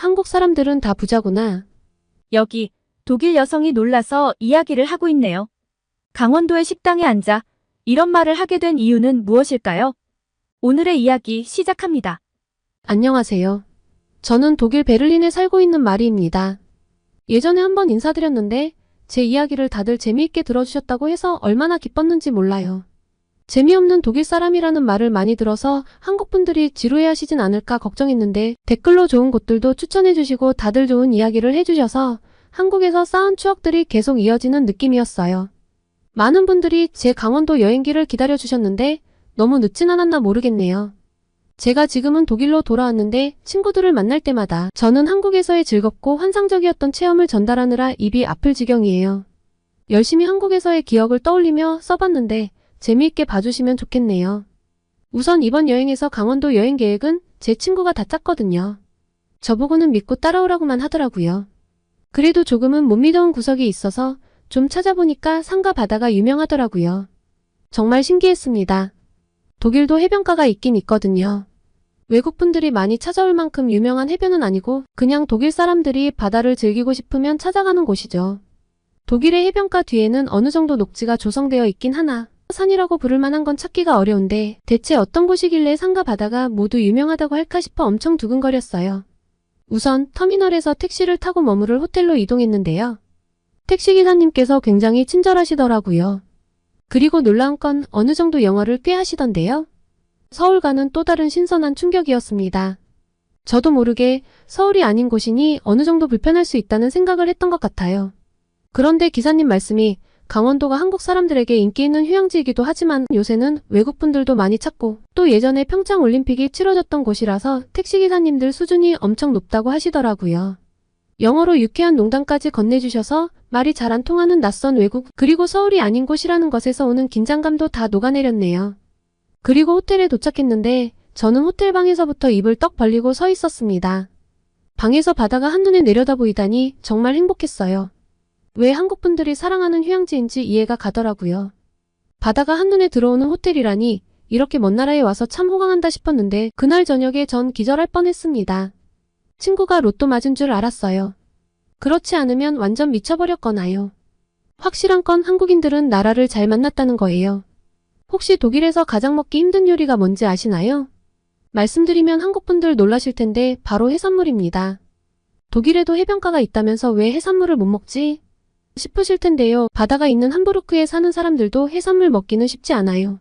한국 사람들은 다 부자구나. 여기 독일 여성이 놀라서 이야기를 하고 있네요. 강원도의 식당에 앉아 이런 말을 하게 된 이유는 무엇일까요? 오늘의 이야기 시작합니다. 안녕하세요. 저는 독일 베를린에 살고 있는 마리입니다. 예전에 한번 인사드렸는데 제 이야기를 다들 재미있게 들어주셨다고 해서 얼마나 기뻤는지 몰라요. 재미없는 독일 사람이라는 말을 많이 들어서 한국 분들이 지루해하시진 않을까 걱정했는데 댓글로 좋은 곳들도 추천해주시고 다들 좋은 이야기를 해주셔서 한국에서 쌓은 추억들이 계속 이어지는 느낌이었어요. 많은 분들이 제 강원도 여행기를 기다려주셨는데 너무 늦진 않았나 모르겠네요. 제가 지금은 독일로 돌아왔는데 친구들을 만날 때마다 저는 한국에서의 즐겁고 환상적이었던 체험을 전달하느라 입이 아플 지경이에요. 열심히 한국에서의 기억을 떠올리며 써봤는데 재미있게 봐주시면 좋겠네요. 우선 이번 여행에서 강원도 여행 계획은 제 친구가 다 짰거든요. 저보고는 믿고 따라오라고만 하더라고요. 그래도 조금은 못 믿어온 구석이 있어서 좀 찾아보니까 산과 바다가 유명하더라고요. 정말 신기했습니다. 독일도 해변가가 있긴 있거든요. 외국분들이 많이 찾아올 만큼 유명한 해변은 아니고 그냥 독일 사람들이 바다를 즐기고 싶으면 찾아가는 곳이죠. 독일의 해변가 뒤에는 어느 정도 녹지가 조성되어 있긴 하나 산이라고 부를 만한 건 찾기가 어려운데 대체 어떤 곳이길래 산과 바다가 모두 유명하다고 할까 싶어 엄청 두근거렸어요. 우선 터미널에서 택시를 타고 머무를 호텔로 이동했는데요. 택시기사님께서 굉장히 친절하시더라고요. 그리고 놀라운 건 어느 정도 영어를 꽤 하시던데요. 서울과는 또 다른 신선한 충격이었습니다. 저도 모르게 서울이 아닌 곳이니 어느 정도 불편할 수 있다는 생각을 했던 것 같아요. 그런데 기사님 말씀이 강원도가 한국 사람들에게 인기 있는 휴양지이기도 하지만 요새는 외국분들도 많이 찾고 또 예전에 평창올림픽이 치러졌던 곳이라서 택시기사님들 수준이 엄청 높다고 하시더라고요. 영어로 유쾌한 농담까지 건네주셔서 말이 잘 안 통하는 낯선 외국 그리고 서울이 아닌 곳이라는 것에서 오는 긴장감도 다 녹아내렸네요. 그리고 호텔에 도착했는데 저는 호텔 방에서부터 입을 떡 벌리고 서 있었습니다. 방에서 바다가 한눈에 내려다 보이다니 정말 행복했어요. 왜 한국분들이 사랑하는 휴양지인지 이해가 가더라고요. 바다가 한눈에 들어오는 호텔이라니 이렇게 먼 나라에 와서 참 호강한다 싶었는데 그날 저녁에 전 기절할 뻔했습니다. 친구가 로또 맞은 줄 알았어요. 그렇지 않으면 완전 미쳐버렸거나요. 확실한 건 한국인들은 나라를 잘 만났다는 거예요. 혹시 독일에서 가장 먹기 힘든 요리가 뭔지 아시나요? 말씀드리면 한국분들 놀라실 텐데 바로 해산물입니다. 독일에도 해변가가 있다면서 왜 해산물을 못 먹지? 싶으실 텐데요. 바다가 있는 함부르크에 사는 사람들도 해산물 먹기는 쉽지 않아요.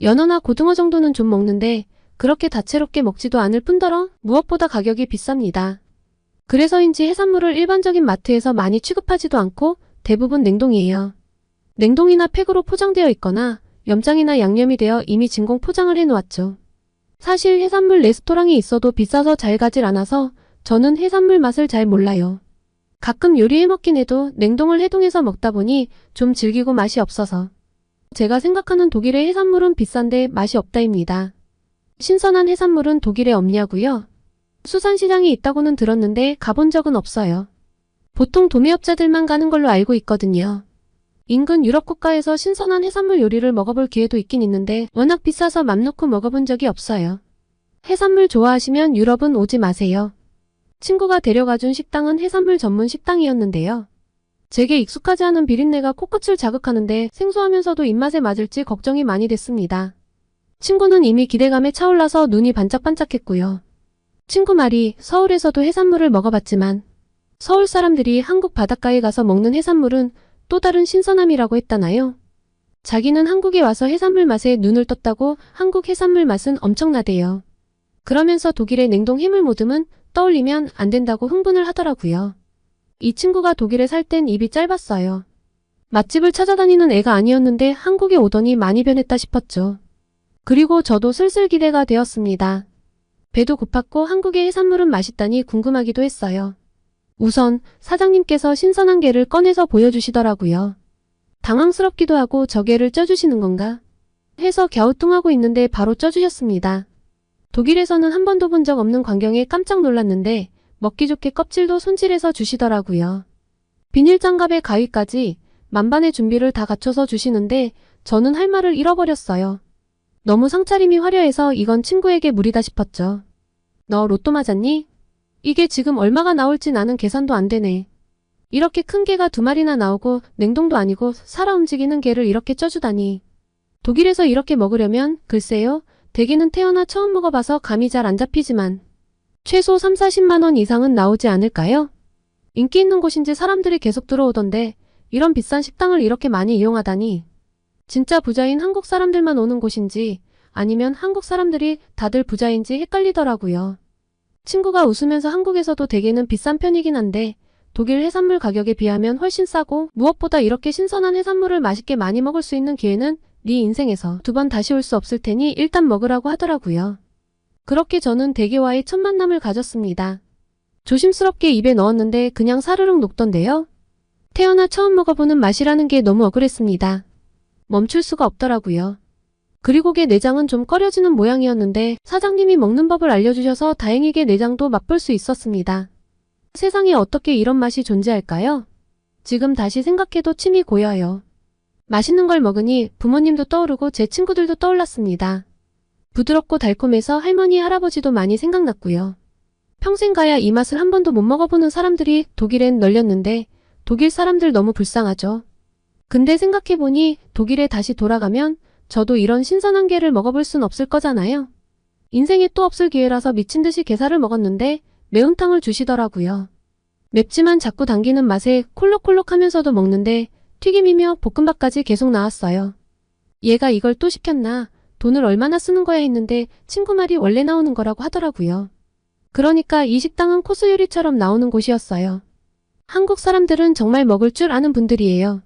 연어나 고등어 정도는 좀 먹는데 그렇게 다채롭게 먹지도 않을 뿐더러 무엇보다 가격이 비쌉니다. 그래서인지 해산물을 일반적인 마트에서 많이 취급하지도 않고 대부분 냉동이에요. 냉동이나 팩으로 포장되어 있거나 염장이나 양념이 되어 이미 진공 포장을 해놓았죠. 사실 해산물 레스토랑이 있어도 비싸서 잘 가질 않아서 저는 해산물 맛을 잘 몰라요. 가끔 요리해 먹긴 해도 냉동을 해동해서 먹다 보니 좀 질기고 맛이 없어서. 제가 생각하는 독일의 해산물은 비싼데 맛이 없다입니다. 신선한 해산물은 독일에 없냐고요? 수산시장이 있다고는 들었는데 가본 적은 없어요. 보통 도매업자들만 가는 걸로 알고 있거든요. 인근 유럽 국가에서 신선한 해산물 요리를 먹어볼 기회도 있긴 있는데 워낙 비싸서 맘 놓고 먹어본 적이 없어요. 해산물 좋아하시면 유럽은 오지 마세요. 친구가 데려가준 식당은 해산물 전문 식당이었는데요. 제게 익숙하지 않은 비린내가 코끝을 자극하는데 생소하면서도 입맛에 맞을지 걱정이 많이 됐습니다. 친구는 이미 기대감에 차올라서 눈이 반짝반짝했고요. 친구 말이 서울에서도 해산물을 먹어봤지만 서울 사람들이 한국 바닷가에 가서 먹는 해산물은 또 다른 신선함이라고 했다나요? 자기는 한국에 와서 해산물 맛에 눈을 떴다고 한국 해산물 맛은 엄청나대요. 그러면서 독일의 냉동 해물모듬은 떠올리면 안 된다고 흥분을 하더라고요. 이 친구가 독일에 살 땐 입이 짧았어요. 맛집을 찾아다니는 애가 아니었는데 한국에 오더니 많이 변했다 싶었죠. 그리고 저도 슬슬 기대가 되었습니다. 배도 고팠고 한국의 해산물은 맛있다니 궁금하기도 했어요. 우선 사장님께서 신선한 게를 꺼내서 보여주시더라고요. 당황스럽기도 하고 저 게를 쪄주시는 건가? 해서 갸우뚱하고 있는데 바로 쪄주셨습니다. 독일에서는 한 번도 본 적 없는 광경에 깜짝 놀랐는데 먹기 좋게 껍질도 손질해서 주시더라고요. 비닐장갑에 가위까지 만반의 준비를 다 갖춰서 주시는데 저는 할 말을 잃어버렸어요. 너무 상차림이 화려해서 이건 친구에게 무리다 싶었죠. 너 로또 맞았니? 이게 지금 얼마가 나올지 나는 계산도 안 되네. 이렇게 큰 개가 2마리나 나오고 냉동도 아니고 살아 움직이는 개를 이렇게 쪄주다니. 독일에서 이렇게 먹으려면 글쎄요. 대게는 태어나 처음 먹어봐서 감이 잘 안 잡히지만 최소 3, 40만 원 이상은 나오지 않을까요? 인기 있는 곳인지 사람들이 계속 들어오던데 이런 비싼 식당을 이렇게 많이 이용하다니. 진짜 부자인 한국 사람들만 오는 곳인지 아니면 한국 사람들이 다들 부자인지 헷갈리더라고요. 친구가 웃으면서 한국에서도 대게는 비싼 편이긴 한데 독일 해산물 가격에 비하면 훨씬 싸고 무엇보다 이렇게 신선한 해산물을 맛있게 많이 먹을 수 있는 기회는 네 인생에서 2번 다시 올 수 없을 테니 일단 먹으라고 하더라고요. 그렇게 저는 대게와의 첫 만남을 가졌습니다. 조심스럽게 입에 넣었는데 그냥 사르륵 녹던데요. 태어나 처음 먹어보는 맛이라는 게 너무 억울했습니다. 멈출 수가 없더라고요. 그리고 게 내장은 좀 꺼려지는 모양이었는데 사장님이 먹는 법을 알려주셔서 다행히게 내장도 맛볼 수 있었습니다. 세상에 어떻게 이런 맛이 존재할까요? 지금 다시 생각해도 침이 고여요. 맛있는 걸 먹으니 부모님도 떠오르고 제 친구들도 떠올랐습니다. 부드럽고 달콤해서 할머니, 할아버지도 많이 생각났고요. 평생 가야 이 맛을 한 번도 못 먹어보는 사람들이 독일엔 널렸는데 독일 사람들 너무 불쌍하죠. 근데 생각해보니 독일에 다시 돌아가면 저도 이런 신선한 게를 먹어볼 순 없을 거잖아요. 인생에 또 없을 기회라서 미친 듯이 게살을 먹었는데 매운탕을 주시더라고요. 맵지만 자꾸 당기는 맛에 콜록콜록하면서도 먹는데 튀김이며 볶음밥까지 계속 나왔어요. 얘가 이걸 또 시켰나? 돈을 얼마나 쓰는 거야 했는데 친구 말이 원래 나오는 거라고 하더라고요. 그러니까 이 식당은 코스 요리처럼 나오는 곳이었어요. 한국 사람들은 정말 먹을 줄 아는 분들이에요.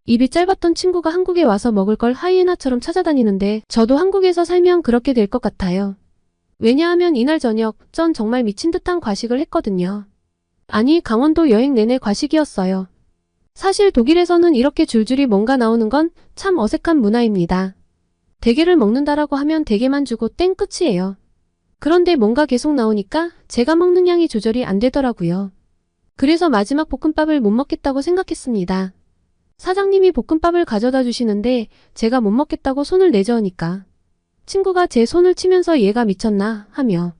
입이 짧았던 친구가 한국에 와서 먹을 걸 하이에나처럼 찾아다니는데 저도 한국에서 살면 그렇게 될 것 같아요. 왜냐하면 이날 저녁 전 정말 미친 듯한 과식을 했거든요. 아니 강원도 여행 내내 과식이었어요. 사실 독일에서는 이렇게 줄줄이 뭔가 나오는 건 참 어색한 문화입니다. 대게를 먹는다라고 하면 대게만 주고 땡 끝이에요. 그런데 뭔가 계속 나오니까 제가 먹는 양이 조절이 안 되더라고요. 그래서 마지막 볶음밥을 못 먹겠다고 생각했습니다. 사장님이 볶음밥을 가져다 주시는데 제가 못 먹겠다고 손을 내저으니까 친구가 제 손을 치면서 얘가 미쳤나 하며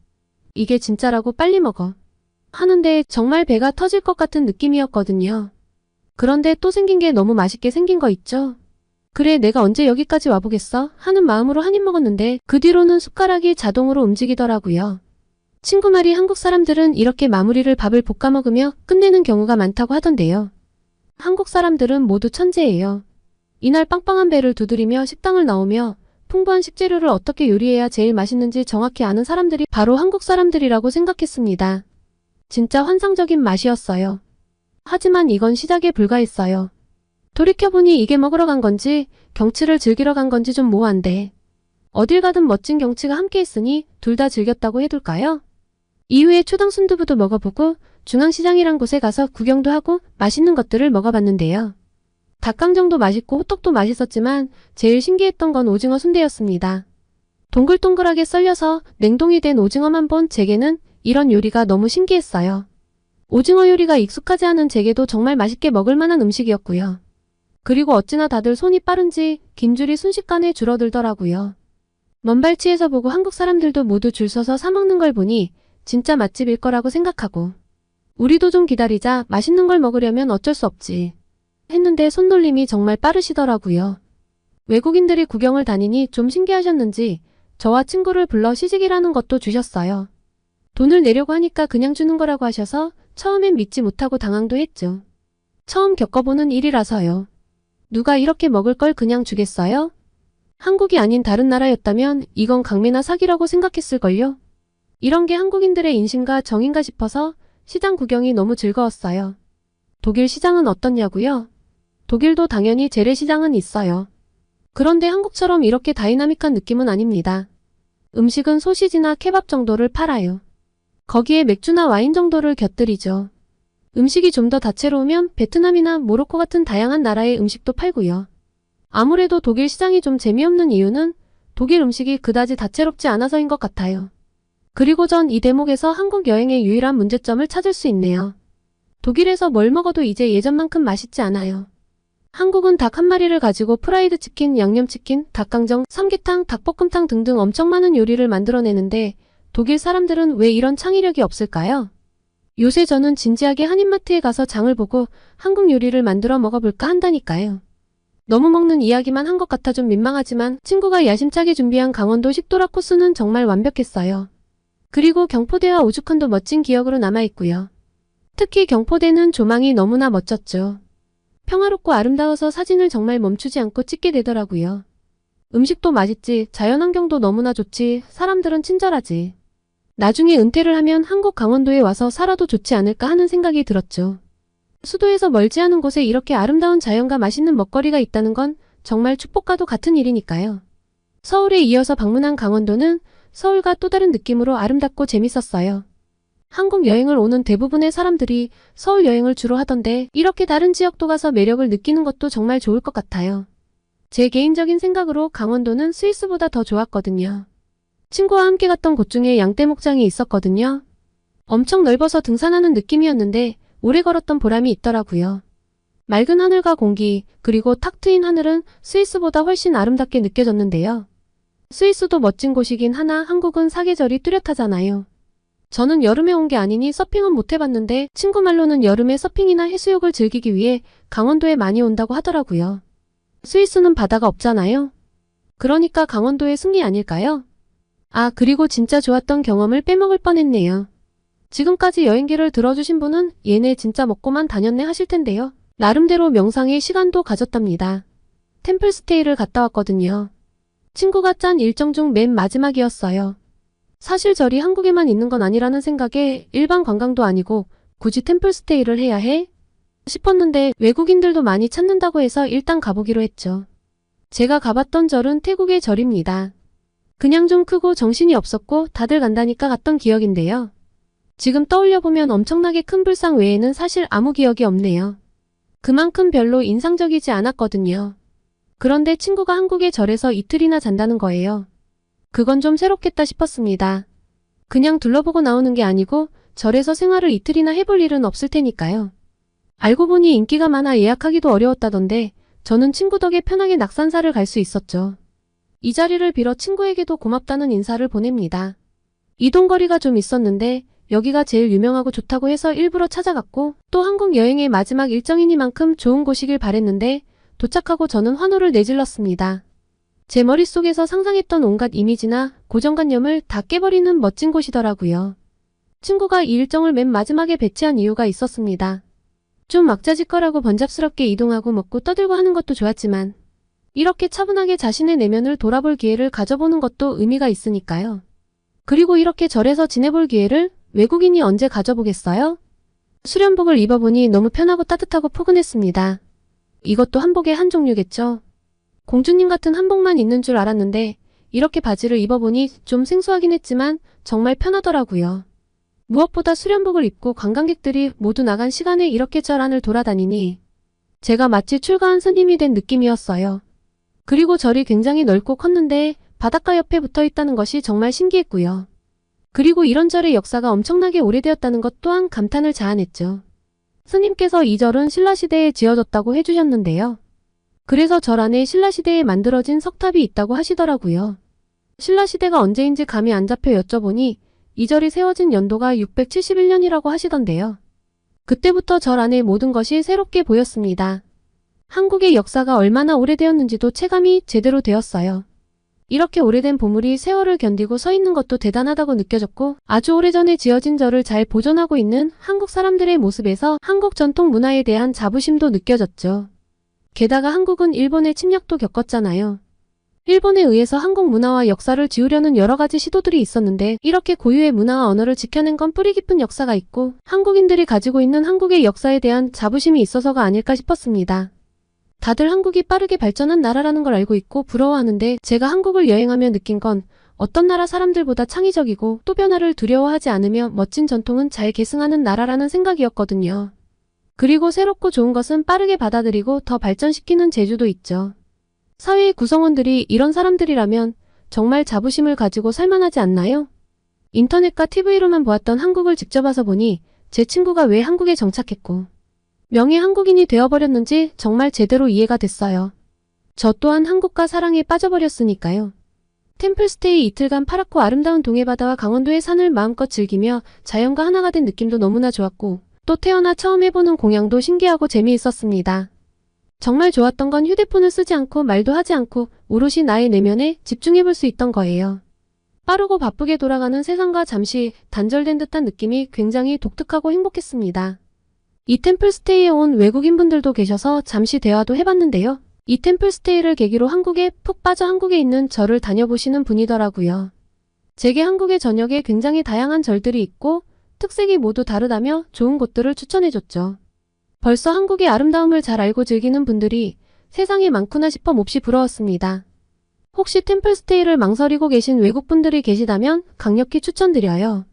이게 진짜라고 빨리 먹어 하는데 정말 배가 터질 것 같은 느낌이었거든요. 그런데 또 생긴 게 너무 맛있게 생긴 거 있죠? 그래 내가 언제 여기까지 와보겠어? 하는 마음으로 한 입 먹었는데 그 뒤로는 숟가락이 자동으로 움직이더라고요. 친구 말이 한국 사람들은 이렇게 마무리를 밥을 볶아 먹으며 끝내는 경우가 많다고 하던데요. 한국 사람들은 모두 천재예요. 이날 빵빵한 배를 두드리며 식당을 나오며 풍부한 식재료를 어떻게 요리해야 제일 맛있는지 정확히 아는 사람들이 바로 한국 사람들이라고 생각했습니다. 진짜 환상적인 맛이었어요. 하지만 이건 시작에 불과했어요. 돌이켜보니 이게 먹으러 간 건지 경치를 즐기러 간 건지 좀 모호한데 어딜 가든 멋진 경치가 함께했으니 둘 다 즐겼다고 해둘까요? 이후에 초당 순두부도 먹어보고 중앙시장이란 곳에 가서 구경도 하고 맛있는 것들을 먹어봤는데요. 닭강정도 맛있고 호떡도 맛있었지만 제일 신기했던 건 오징어 순대였습니다. 동글동글하게 썰려서 냉동이 된 오징어만 본 제게는 이런 요리가 너무 신기했어요. 오징어 요리가 익숙하지 않은 제게도 정말 맛있게 먹을 만한 음식이었고요. 그리고 어찌나 다들 손이 빠른지 긴 줄이 순식간에 줄어들더라고요. 먼발치에서 보고 한국 사람들도 모두 줄 서서 사 먹는 걸 보니 진짜 맛집일 거라고 생각하고 우리도 좀 기다리자 맛있는 걸 먹으려면 어쩔 수 없지 했는데 손놀림이 정말 빠르시더라고요. 외국인들이 구경을 다니니 좀 신기하셨는지 저와 친구를 불러 시식이라는 것도 주셨어요. 돈을 내려고 하니까 그냥 주는 거라고 하셔서 처음엔 믿지 못하고 당황도 했죠. 처음 겪어보는 일이라서요. 누가 이렇게 먹을 걸 그냥 주겠어요? 한국이 아닌 다른 나라였다면 이건 강매나 사기라고 생각했을걸요? 이런 게 한국인들의 인심과 정인가 싶어서 시장 구경이 너무 즐거웠어요. 독일 시장은 어떻냐고요? 독일도 당연히 재래시장은 있어요. 그런데 한국처럼 이렇게 다이나믹한 느낌은 아닙니다. 음식은 소시지나 케밥 정도를 팔아요. 거기에 맥주나 와인 정도를 곁들이죠. 음식이 좀 더 다채로우면 베트남이나 모로코 같은 다양한 나라의 음식도 팔고요. 아무래도 독일 시장이 좀 재미없는 이유는 독일 음식이 그다지 다채롭지 않아서인 것 같아요. 그리고 전 이 대목에서 한국 여행의 유일한 문제점을 찾을 수 있네요. 독일에서 뭘 먹어도 이제 예전만큼 맛있지 않아요. 한국은 닭 한 마리를 가지고 프라이드 치킨, 양념치킨, 닭강정, 삼계탕, 닭볶음탕 등등 엄청 많은 요리를 만들어내는데 독일 사람들은 왜 이런 창의력이 없을까요? 요새 저는 진지하게 한인마트에 가서 장을 보고 한국 요리를 만들어 먹어볼까 한다니까요. 너무 먹는 이야기만 한 것 같아 좀 민망하지만 친구가 야심차게 준비한 강원도 식도락 코스는 정말 완벽했어요. 그리고 경포대와 오죽헌도 멋진 기억으로 남아있고요. 특히 경포대는 조망이 너무나 멋졌죠. 평화롭고 아름다워서 사진을 정말 멈추지 않고 찍게 되더라고요. 음식도 맛있지, 자연환경도 너무나 좋지, 사람들은 친절하지. 나중에 은퇴를 하면 한국 강원도에 와서 살아도 좋지 않을까 하는 생각이 들었죠. 수도에서 멀지 않은 곳에 이렇게 아름다운 자연과 맛있는 먹거리가 있다는 건 정말 축복과도 같은 일이니까요. 서울에 이어서 방문한 강원도는 서울과 또 다른 느낌으로 아름답고 재밌었어요. 한국 여행을 오는 대부분의 사람들이 서울 여행을 주로 하던데 이렇게 다른 지역도 가서 매력을 느끼는 것도 정말 좋을 것 같아요. 제 개인적인 생각으로 강원도는 스위스보다 더 좋았거든요. 친구와 함께 갔던 곳 중에 양떼 목장이 있었거든요. 엄청 넓어서 등산하는 느낌이었는데 오래 걸었던 보람이 있더라고요. 맑은 하늘과 공기, 그리고 탁 트인 하늘은 스위스보다 훨씬 아름답게 느껴졌는데요. 스위스도 멋진 곳이긴 하나 한국은 사계절이 뚜렷하잖아요. 저는 여름에 온 게 아니니 서핑은 못 해봤는데 친구 말로는 여름에 서핑이나 해수욕을 즐기기 위해 강원도에 많이 온다고 하더라고요. 스위스는 바다가 없잖아요. 그러니까 강원도의 승리 아닐까요? 아, 그리고 진짜 좋았던 경험을 빼먹을 뻔했네요. 지금까지 여행기를 들어주신 분은 얘네 진짜 먹고만 다녔네 하실 텐데요. 나름대로 명상의 시간도 가졌답니다. 템플스테이를 갔다 왔거든요. 친구가 짠 일정 중 맨 마지막이었어요. 사실 절이 한국에만 있는 건 아니라는 생각에 일반 관광도 아니고 굳이 템플스테이를 해야 해? 싶었는데 외국인들도 많이 찾는다고 해서 일단 가보기로 했죠. 제가 가봤던 절은 태국의 절입니다. 그냥 좀 크고 정신이 없었고 다들 간다니까 갔던 기억인데요. 지금 떠올려보면 엄청나게 큰 불상 외에는 사실 아무 기억이 없네요. 그만큼 별로 인상적이지 않았거든요. 그런데 친구가 한국의 절에서 이틀이나 잔다는 거예요. 그건 좀 새롭겠다 싶었습니다. 그냥 둘러보고 나오는 게 아니고 절에서 생활을 이틀이나 해볼 일은 없을 테니까요. 알고 보니 인기가 많아 예약하기도 어려웠다던데 저는 친구 덕에 편하게 낙산사를 갈 수 있었죠. 이 자리를 빌어 친구에게도 고맙다는 인사를 보냅니다. 이동거리가 좀 있었는데 여기가 제일 유명하고 좋다고 해서 일부러 찾아갔고 또 한국 여행의 마지막 일정이니만큼 좋은 곳이길 바랬는데 도착하고 저는 환호를 내질렀습니다. 제 머릿속에서 상상했던 온갖 이미지나 고정관념을 다 깨버리는 멋진 곳이더라고요. 친구가 이 일정을 맨 마지막에 배치한 이유가 있었습니다. 좀 막자지껄하고 번잡스럽게 이동하고 먹고 떠들고 하는 것도 좋았지만 이렇게 차분하게 자신의 내면을 돌아볼 기회를 가져보는 것도 의미가 있으니까요. 그리고 이렇게 절에서 지내볼 기회를 외국인이 언제 가져보겠어요? 수련복을 입어보니 너무 편하고 따뜻하고 포근했습니다. 이것도 한복의 한 종류겠죠. 공주님 같은 한복만 있는 줄 알았는데 이렇게 바지를 입어보니 좀 생소하긴 했지만 정말 편하더라고요. 무엇보다 수련복을 입고 관광객들이 모두 나간 시간에 이렇게 절 안을 돌아다니니 제가 마치 출가한 스님이 된 느낌이었어요. 그리고 절이 굉장히 넓고 컸는데 바닷가 옆에 붙어 있다는 것이 정말 신기했고요. 그리고 이런 절의 역사가 엄청나게 오래되었다는 것 또한 감탄을 자아냈죠. 스님께서 이 절은 신라시대에 지어졌다고 해주셨는데요. 그래서 절 안에 신라시대에 만들어진 석탑이 있다고 하시더라고요. 신라시대가 언제인지 감이 안 잡혀 여쭤보니 이 절이 세워진 연도가 671년이라고 하시던데요. 그때부터 절 안의 모든 것이 새롭게 보였습니다. 한국의 역사가 얼마나 오래되었는지도 체감이 제대로 되었어요. 이렇게 오래된 보물이 세월을 견디고 서 있는 것도 대단하다고 느껴졌고 아주 오래전에 지어진 절을 잘 보존하고 있는 한국 사람들의 모습에서 한국 전통 문화에 대한 자부심도 느껴졌죠. 게다가 한국은 일본의 침략도 겪었잖아요. 일본에 의해서 한국 문화와 역사를 지우려는 여러 가지 시도들이 있었는데 이렇게 고유의 문화와 언어를 지켜낸 건 뿌리 깊은 역사가 있고 한국인들이 가지고 있는 한국의 역사에 대한 자부심이 있어서가 아닐까 싶었습니다. 다들 한국이 빠르게 발전한 나라라는 걸 알고 있고 부러워하는데 제가 한국을 여행하며 느낀 건 어떤 나라 사람들보다 창의적이고 또 변화를 두려워하지 않으며 멋진 전통은 잘 계승하는 나라라는 생각이었거든요. 그리고 새롭고 좋은 것은 빠르게 받아들이고 더 발전시키는 재주도 있죠. 사회의 구성원들이 이런 사람들이라면 정말 자부심을 가지고 살만하지 않나요? 인터넷과 TV로만 보았던 한국을 직접 와서 보니 제 친구가 왜 한국에 정착했고 명예 한국인이 되어버렸는지 정말 제대로 이해가 됐어요. 저 또한 한국과 사랑에 빠져버렸으니까요. 템플스테이 이틀간 파랗고 아름다운 동해바다와 강원도의 산을 마음껏 즐기며 자연과 하나가 된 느낌도 너무나 좋았고 또 태어나 처음 해보는 공양도 신기하고 재미있었습니다. 정말 좋았던 건 휴대폰을 쓰지 않고 말도 하지 않고 오롯이 나의 내면에 집중해볼 수 있던 거예요. 빠르고 바쁘게 돌아가는 세상과 잠시 단절된 듯한 느낌이 굉장히 독특하고 행복했습니다. 이 템플스테이에 온 외국인분들도 계셔서 잠시 대화도 해봤는데요. 이 템플스테이를 계기로 한국에 푹 빠져 한국에 있는 절을 다녀보시는 분이더라고요. 제게 한국의 전역에 굉장히 다양한 절들이 있고 특색이 모두 다르다며 좋은 곳들을 추천해줬죠. 벌써 한국의 아름다움을 잘 알고 즐기는 분들이 세상에 많구나 싶어 몹시 부러웠습니다. 혹시 템플스테이를 망설이고 계신 외국분들이 계시다면 강력히 추천드려요.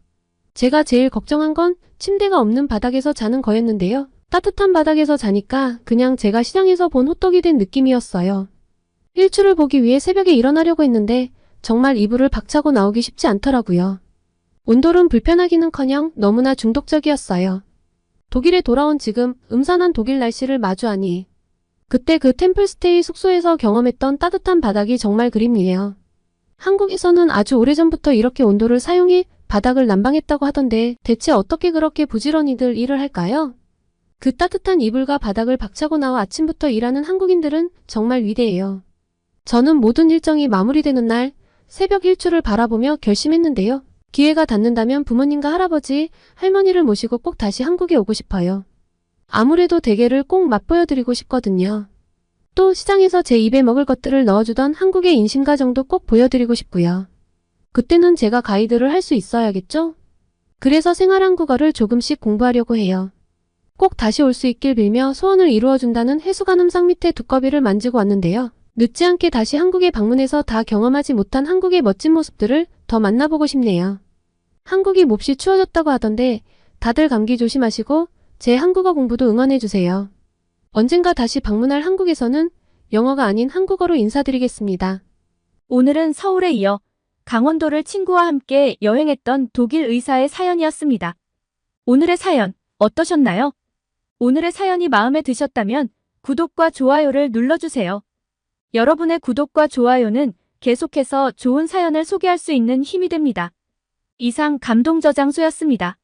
제가 제일 걱정한 건 침대가 없는 바닥에서 자는 거였는데요. 따뜻한 바닥에서 자니까 그냥 제가 시장에서 본 호떡이 된 느낌이었어요. 일출을 보기 위해 새벽에 일어나려고 했는데 정말 이불을 박차고 나오기 쉽지 않더라고요. 온돌은 불편하기는커녕 너무나 중독적이었어요. 독일에 돌아온 지금 음산한 독일 날씨를 마주하니 그때 그 템플스테이 숙소에서 경험했던 따뜻한 바닥이 정말 그립네요. 한국에서는 아주 오래전부터 이렇게 온돌을 사용해 바닥을 난방했다고 하던데 대체 어떻게 그렇게 부지런히들 일을 할까요? 그 따뜻한 이불과 바닥을 박차고 나와 아침부터 일하는 한국인들은 정말 위대해요. 저는 모든 일정이 마무리되는 날 새벽 일출을 바라보며 결심했는데요. 기회가 닿는다면 부모님과 할아버지, 할머니를 모시고 꼭 다시 한국에 오고 싶어요. 아무래도 대게를 꼭 맛보여드리고 싶거든요. 또 시장에서 제 입에 먹을 것들을 넣어주던 한국의 인심가정도 꼭 보여드리고 싶고요. 그때는 제가 가이드를 할 수 있어야겠죠? 그래서 생활 한국어를 조금씩 공부하려고 해요. 꼭 다시 올 수 있길 빌며 소원을 이루어준다는 해수관음상 밑에 두꺼비를 만지고 왔는데요. 늦지 않게 다시 한국에 방문해서 다 경험하지 못한 한국의 멋진 모습들을 더 만나보고 싶네요. 한국이 몹시 추워졌다고 하던데 다들 감기 조심하시고 제 한국어 공부도 응원해주세요. 언젠가 다시 방문할 한국에서는 영어가 아닌 한국어로 인사드리겠습니다. 오늘은 서울에 이어 강원도를 친구와 함께 여행했던 독일 의사의 사연이었습니다. 오늘의 사연 어떠셨나요? 오늘의 사연이 마음에 드셨다면 구독과 좋아요를 눌러주세요. 여러분의 구독과 좋아요는 계속해서 좋은 사연을 소개할 수 있는 힘이 됩니다. 이상 감동저장소였습니다.